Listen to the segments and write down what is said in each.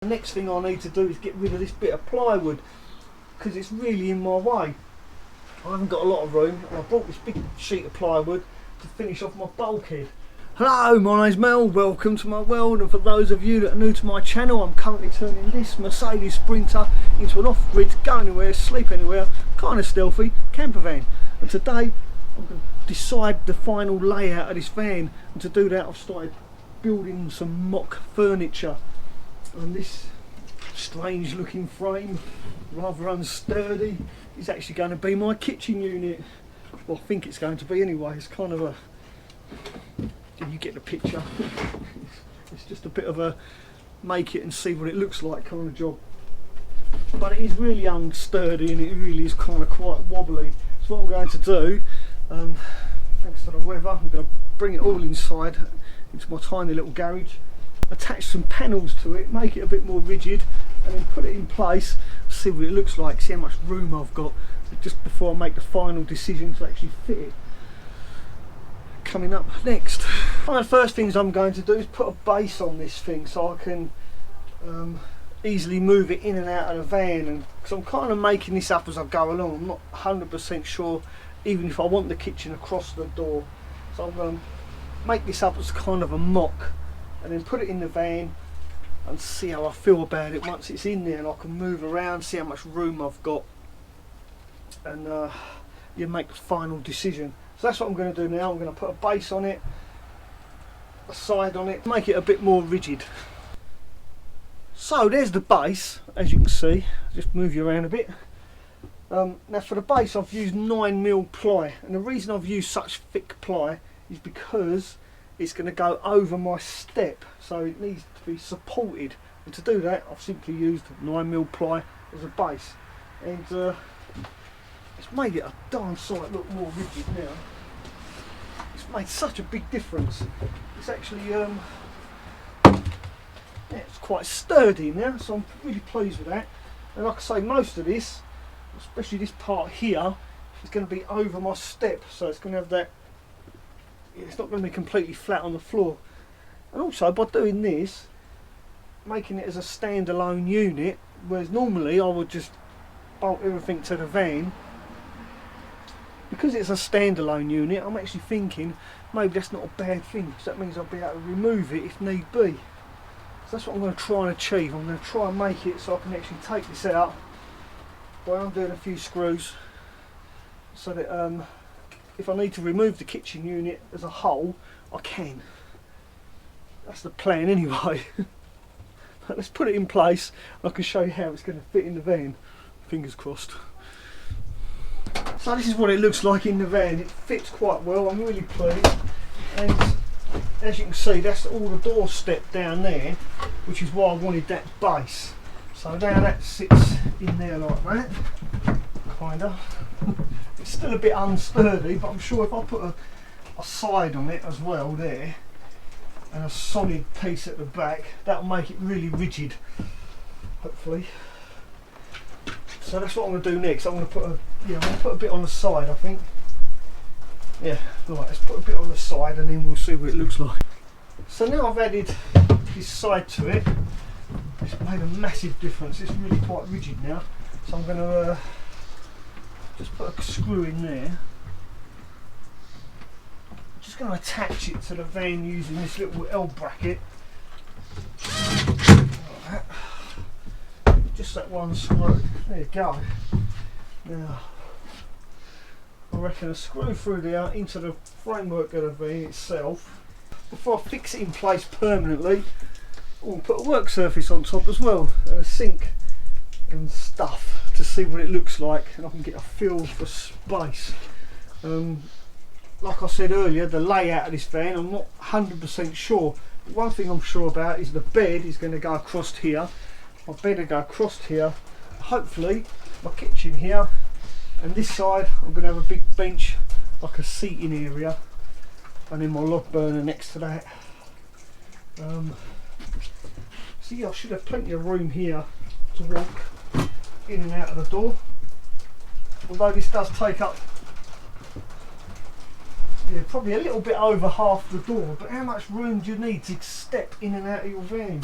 The next thing I need to do is get rid of this bit of plywood because it's really in my way. I haven't got a lot of room and I brought this big sheet of plywood to finish off my bulkhead. Hello, my name's Mel, welcome to my world, and for those of you that are new to my channel, I'm currently turning this Mercedes Sprinter into an off-grid, go anywhere, sleep anywhere, kind of stealthy campervan. And today I'm going to decide the final layout of this van, and to do that I've started building some mock furniture. And this strange looking frame, rather unsturdy, is actually going to be my kitchen unit. Well, I think it's going to be anyway. It's kind of a, you get the picture. It's just a bit of a make it and see what it looks like kind of job. But it is really unsturdy and it really is kind of quite wobbly. So what I'm going to do, thanks to the weather, I'm going to bring it all inside into my tiny little garage, attach some panels to it, make it a bit more rigid, and then put it in place, see what it looks like, see how much room I've got, just before I make the final decision to actually fit it. Coming up next. One of the first things I'm going to do is put a base on this thing so I can easily move it in and out of the van, and because I'm kind of making this up as I go along. I'm not 100% sure even if I want the kitchen across the door, so I'm going to make this up as kind of a mock and then put it in the van and see how I feel about it once it's in there, and I can move around, see how much room I've got, and you make the final decision. So that's what I'm going to do now. I'm going to put a base on it, a side on it, make it a bit more rigid. So there's the base, as you can see. Just move you around a bit. Now for the base I've used 9mm ply, and the reason I've used such thick ply is because it's going to go over my step, so it needs to be supported, and to do that I've simply used 9mm ply as a base, and it's made it a darn sight look more rigid now. It's made such a big difference. It's actually yeah, it's quite sturdy now, so I'm really pleased with that. And like I say, most of this, especially this part here, is going to be over my step, so it's going to have that, it's not going to be completely flat on the floor. And also by doing this, making it as a standalone unit, whereas normally I would just bolt everything to the van, because it's a standalone unit, I'm actually thinking maybe that's not a bad thing, because that means I'll be able to remove it if need be. So that's what I'm going to try and achieve. I'm going to try and make it so I can actually take this out by undoing a few screws, so that if I need to remove the kitchen unit as a whole, I can. That's the plan anyway. But let's put it in place and I can show you how it's going to fit in the van. Fingers crossed. So this is what it looks like in the van. It fits quite well, I'm really pleased. And as you can see, that's all the door step down there, which is why I wanted that base. So now that sits in there like that, kinda. It's still a bit unsturdy, but I'm sure if I put a side on it as well there, and a solid piece at the back, that'll make it really rigid, hopefully. So that's what I'm going to do next. I'm going to put a bit on the side, I think. Yeah, right, let's put a bit on the side and then we'll see what it looks like. So now I've added this side to it, it's made a massive difference. It's really quite rigid now. So I'm going to just put a screw in there. I'm just going to attach it to the van using this little L bracket. Like that. Just that one screw. There you go. Now I reckon a screw through there into the framework of the van itself. Before I fix it in place permanently, I'll put a work surface on top as well, and a sink and stuff to see what it looks like, and I can get a feel for space. Like I said earlier, the layout of this van, I'm not 100% sure. But one thing I'm sure about is the bed is going to go across here. My bed will go across here. Hopefully my kitchen here, and this side I'm going to have a big bench, like a seating area, and then my log burner next to that. So yeah, I should have plenty of room here to walk in and out of the door, although this does take up Yeah, probably a little bit over half the door, but how much room do you need to step in and out of your van?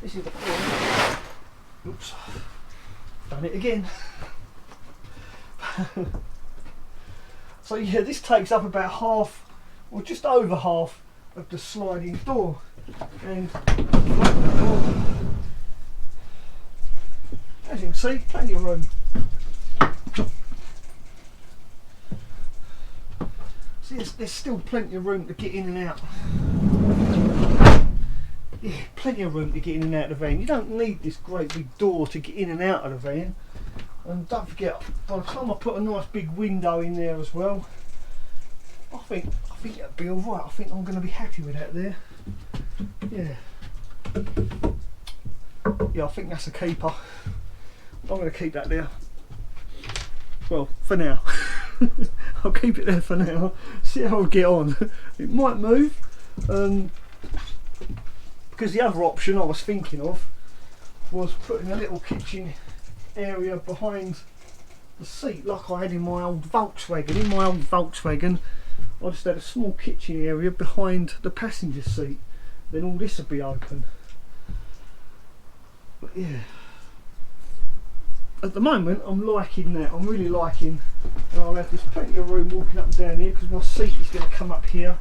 This is the floor. Oops, done it again. So yeah, this takes up about half, or just over half, of the sliding door. And as you can see, plenty of room. See, there's still plenty of room to get in and out. Yeah, plenty of room to get in and out of the van. You don't need this great big door to get in and out of the van. And don't forget, by the time I put a nice big window in there as well, I think that'll be alright. I think I'm going to be happy with that there. Yeah. Yeah, I think that's a keeper. I'm going to keep that there. Well, for now. I'll keep it there for now. See how I get on. It might move. Because the other option I was thinking of was putting a little kitchen area behind the seat like I had in my old Volkswagen. In my old Volkswagen I just had a small kitchen area behind the passenger seat, then all this would be open. But yeah, at the moment I'm liking that. I'm really liking, and I'll have, there's plenty of room walking up and down here because my seat is going to come up here.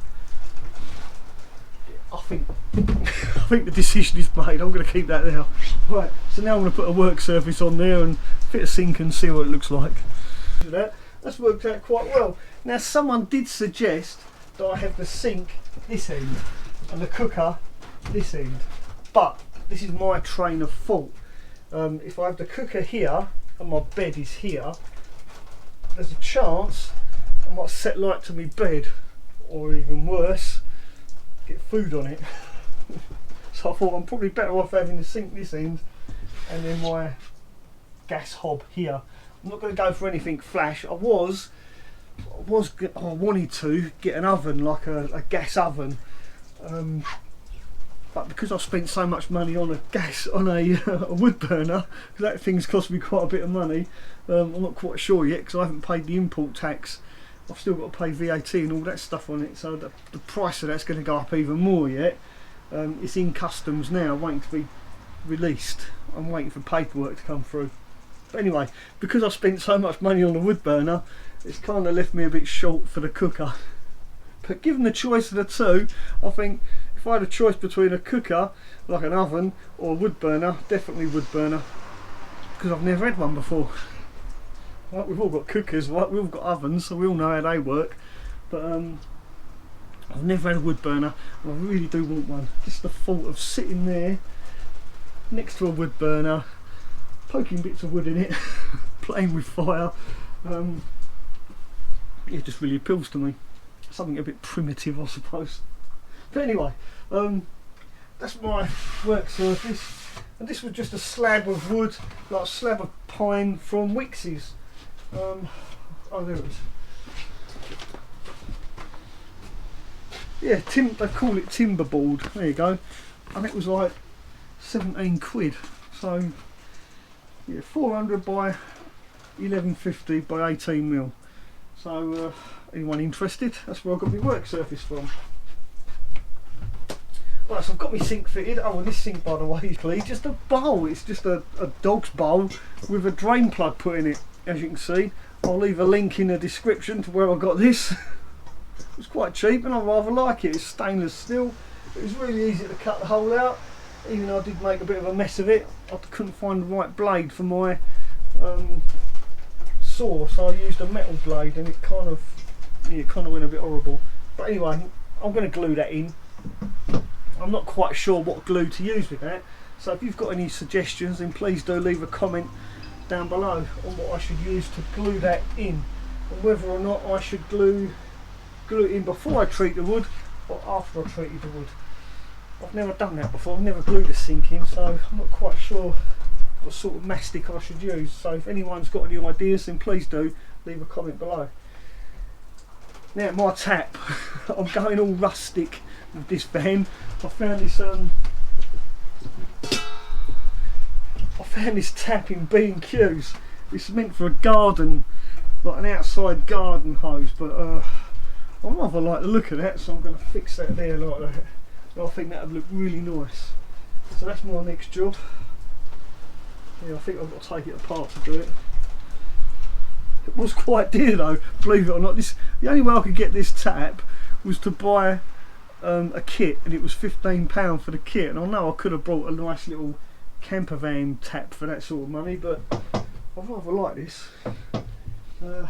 I think the decision is made. I'm going to keep that there. Right, so now I'm going to put a work surface on there and fit a sink and see what it looks like. That's worked out quite well. Now someone did suggest that I have the sink this end and the cooker this end, but this is my train of thought. If I have the cooker here and my bed is here, there's a chance I might set light to my bed, or even worse, get food on it. So I thought I'm probably better off having the sink this end and then my gas hob here. I'm not going to go for anything flash. I wanted to get an oven, like a gas oven, but because I've spent so much money on a wood burner, that thing's cost me quite a bit of money. I'm not quite sure yet because I haven't paid the import tax. I've still got to pay VAT and all that stuff on it, so the price of that's going to go up even more yet. It's in customs now, waiting to be released. I'm waiting for paperwork to come through. But anyway, because I've spent so much money on the wood burner, it's kind of left me a bit short for the cooker. But given the choice of the two, I think if I had a choice between a cooker, like an oven, or a wood burner, definitely wood burner, because I've never had one before. Right, we've all got cookers, right? We've all got ovens, so we all know how they work. But I've never had a wood burner, and I really do want one. Just the thought of sitting there next to a wood burner, poking bits of wood in it, playing with fire, it just really appeals to me. Something a bit primitive, I suppose. But anyway, that's my work surface, and this was just a slab of wood, like a slab of pine from Wix's. Oh, there it is. Yeah, they call it timber board. There you go. And it was like 17 quid. So yeah, 400 by 1150 by 18 mil. So anyone interested? That's where I got my work surface from. Right, so I've got my sink fitted. Oh, and this sink, by the way, is just a bowl. It's just a dog's bowl with a drain plug put in it, as you can see. I'll leave a link in the description to where I got this. It's quite cheap and I rather like it. It's stainless steel. It was really easy to cut the hole out, even though I did make a bit of a mess of it. I couldn't find the right blade for my saw, so I used a metal blade, and it kind of went a bit horrible. But anyway, I'm going to glue that in. I'm not quite sure what glue to use with that, so if you've got any suggestions, then please do leave a comment down below on what I should use to glue that in, and whether or not I should glue it in before I treat the wood or after I treated the wood. I've never done that before. I've never glued a sink in, so I'm not quite sure what sort of mastic I should use. So if anyone's got any ideas, then please do leave a comment below. Now my tap, I'm going all rustic with this van. I found this tap in B&Q's. It's meant for a garden, like an outside garden hose, but I rather like the look of that, so I'm going to fix that there like that. And I think that would look really nice. So that's my next job. Yeah, I think I've got to take it apart to do it. It was quite dear though, believe it or not. The only way I could get this tap was to buy a kit, and it was £15 for the kit. And I know I could have brought a nice little campervan tap for that sort of money, but I rather like this. So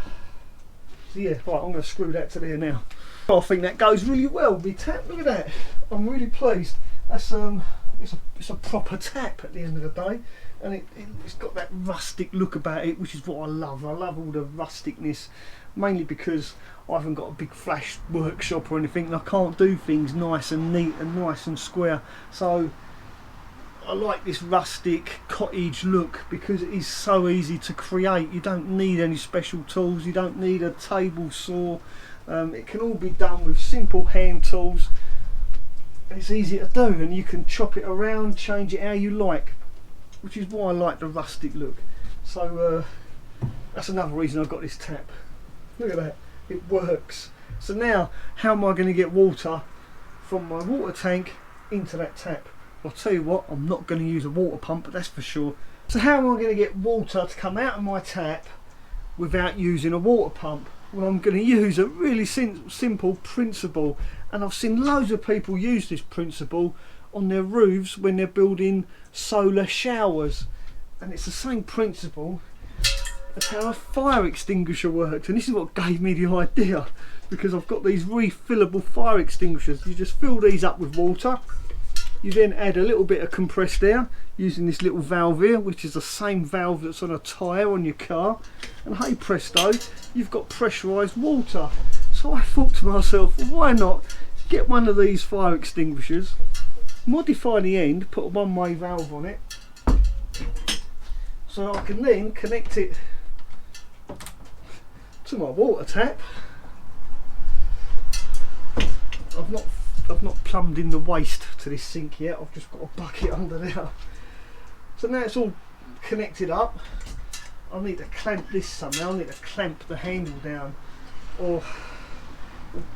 yeah, right, I'm going to screw that to there now. I think that goes really well with my tap. Look at that. I'm really pleased. That's it's a proper tap at the end of the day, and it's got that rustic look about it, which is what I love. I love all the rusticness, mainly because I haven't got a big flash workshop or anything, and I can't do things nice and neat and nice and square. So I like this rustic cottage look because it is so easy to create. You don't need any special tools, you don't need a table saw. It can all be done with simple hand tools. It's easy to do, and you can chop it around, change it how you like, which is why I like the rustic look. So that's another reason I've got this tap. Look at that, it works. So now, how am I going to get water from my water tank into that tap? I'll tell you what, I'm not going to use a water pump, that's for sure. So how am I going to get water to come out of my tap without using a water pump? Well, I'm going to use a really simple principle, and I've seen loads of people use this principle on their roofs when they're building solar showers, and it's the same principle as how a fire extinguisher works. And this is what gave me the idea, because I've got these refillable fire extinguishers. You just fill these up with water. You then add a little bit of compressed air using this little valve here, which is the same valve that's on a tyre on your car, and hey presto, you've got pressurised water. So I thought to myself, well, why not get one of these fire extinguishers, modify the end, put a one-way valve on it, so I can then connect it to my water tap. I've not plumbed in the waste to this sink yet, I've just got a bucket under there. So now it's all connected up. I need to clamp this somehow, I need to clamp the handle down, or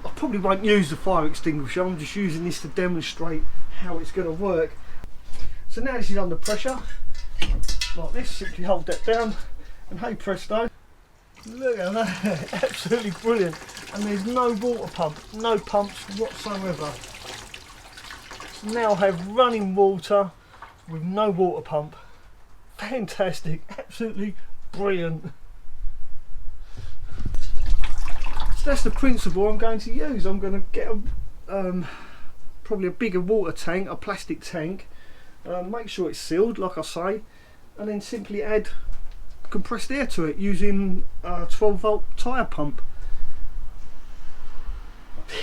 I probably won't use the fire extinguisher, I'm just using this to demonstrate how it's going to work. So now this is under pressure, like this, simply hold that down, and hey presto, look at that, absolutely brilliant. And there's no water pump, no pumps whatsoever. So now I have running water with no water pump. Fantastic, absolutely brilliant. So that's the principle I'm going to use. I'm going to get probably a bigger water tank, a plastic tank, make sure it's sealed like I say, and then simply add compressed air to it using a 12-volt tyre pump.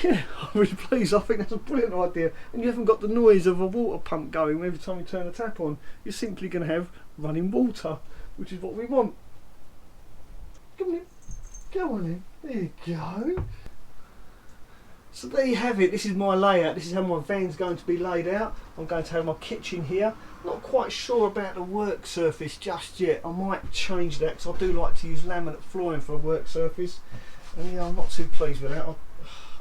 Yeah, I'm really pleased. I think that's a brilliant idea, and you haven't got the noise of a water pump going every time you turn the tap on. You're simply going to have running water, which is what we want. Come on, go on in. There you go. So there you have it. This is my layout. This is how my van's going to be laid out. I'm going to have my kitchen here. Not quite sure about the work surface just yet. I might change that because I do like to use laminate flooring for a work surface, and yeah, I'm not too pleased with that.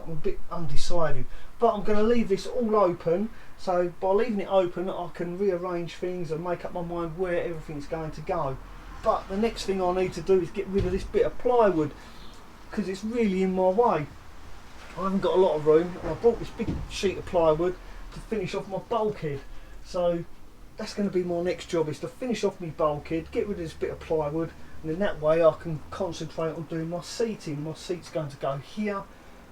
I'm a bit undecided, but I'm going to leave this all open, so by leaving it open I can rearrange things and make up my mind where everything's going to go. But the next thing I need to do is get rid of this bit of plywood because it's really in my way. I haven't got a lot of room, and I brought this big sheet of plywood to finish off my bulkhead, so that's going to be my next job, is to finish off my bulkhead, get rid of this bit of plywood, and then that way I can concentrate on doing my seating. My seat's going to go here,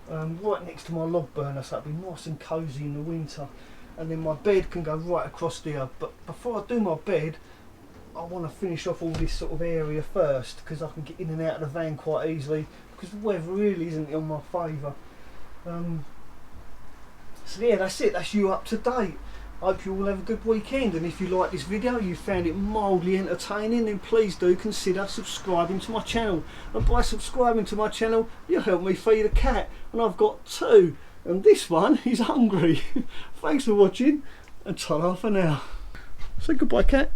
right next to my log burner, so it'll be nice and cosy in the winter, and then my bed can go right across there. But before I do my bed, I want to finish off all this sort of area first, because I can get in and out of the van quite easily, because the weather really isn't in my favour. So yeah, that's it, that's you up to date. I hope you all have a good weekend, and if you like this video, you found it mildly entertaining, then please do consider subscribing to my channel. And by subscribing to my channel, you'll help me feed a cat, and I've got two, and this one is hungry. Thanks for watching, and ta-ra for now. Say goodbye, cat.